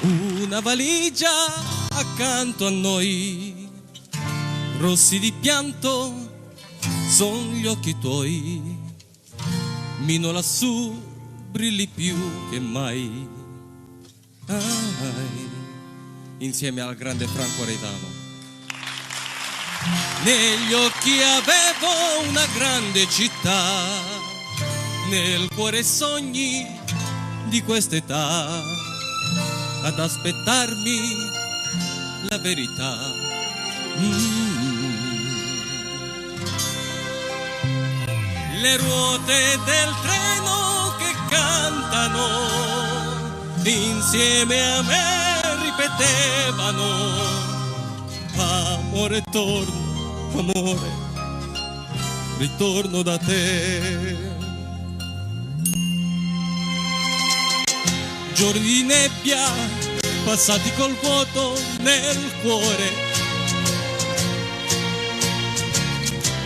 Una valigia accanto a noi, rossi di pianto son gli occhi tuoi, Mino lassù brilli più che mai. Insieme al grande Franco Aretano. Negli occhi avevo una grande città, nel cuore sogni di quest'età, ad aspettarmi la verità. Le ruote del treno che cantano insieme a me ripetevano: amore torno, amore, ritorno da te. Giorni di nebbia passati col vuoto nel cuore,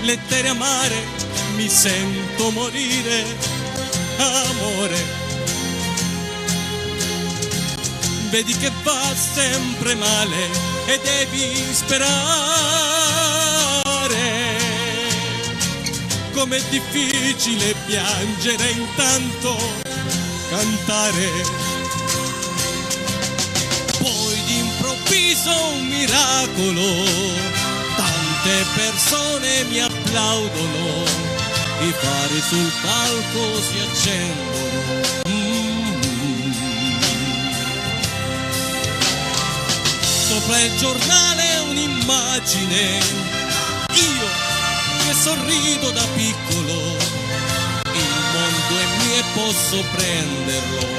lettere amare, mi sento morire, amore. Vedi che va sempre male e devi sperare. Com'è difficile piangere e intanto cantare. Poi d'improvviso un miracolo, tante persone mi applaudono, i fari sul palco si accendono. Sopra il giornale un'immagine, io che sorrido da piccolo, il mondo è mio e posso prenderlo.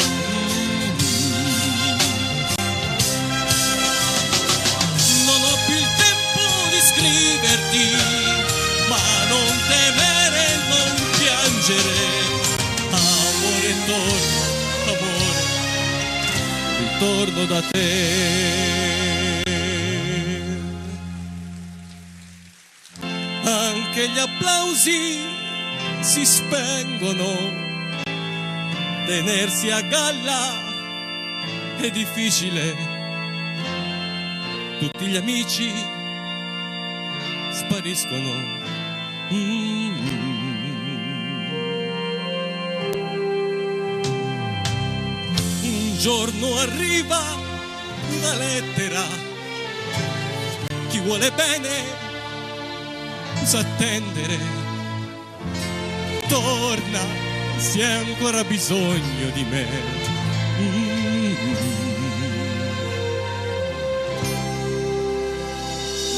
Non ho più il tempo di scriverti, ma non temere, non piangere. Amore torno, amore, ritorno da te. Anche gli applausi si spengono, tenersi a galla è difficile, tutti gli amici spariscono. Un giorno arriva una lettera, chi vuole bene sa attendere, torna se hai ancora bisogno di me.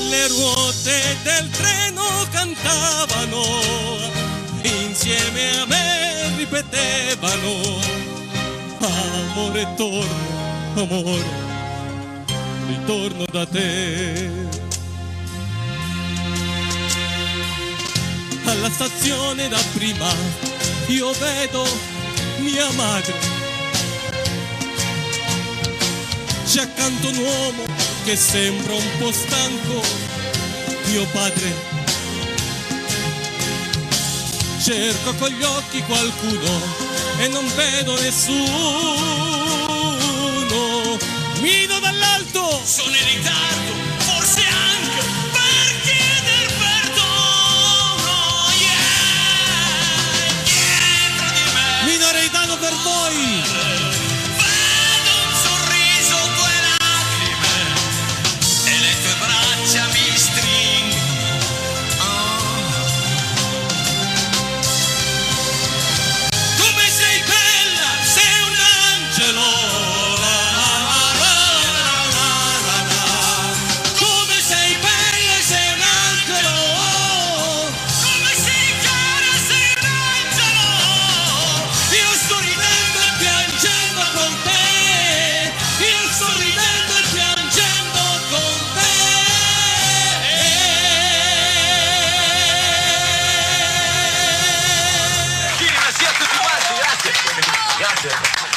Le ruote del treno cantavano, insieme a me ripetevano: amore torno, amore, ritorno da te. Alla stazione da prima io vedo mia madre, c'è accanto un uomo che sembra un po' stanco, mio padre. Cerco con gli occhi qualcuno e non vedo nessuno. Mido dall'alto, sono in ritardo, forse anche per chieder perdono. Dietro di me Mino Aretano per voi. vedo un sorriso, tue lacrime e le tue braccia mi stringono. Come sei bella, sei un angelo.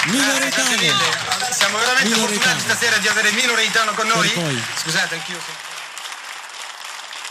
Mino Aretano. Siamo veramente fortunati stasera di avere Mino Aretano con noi. Scusate, anch'io.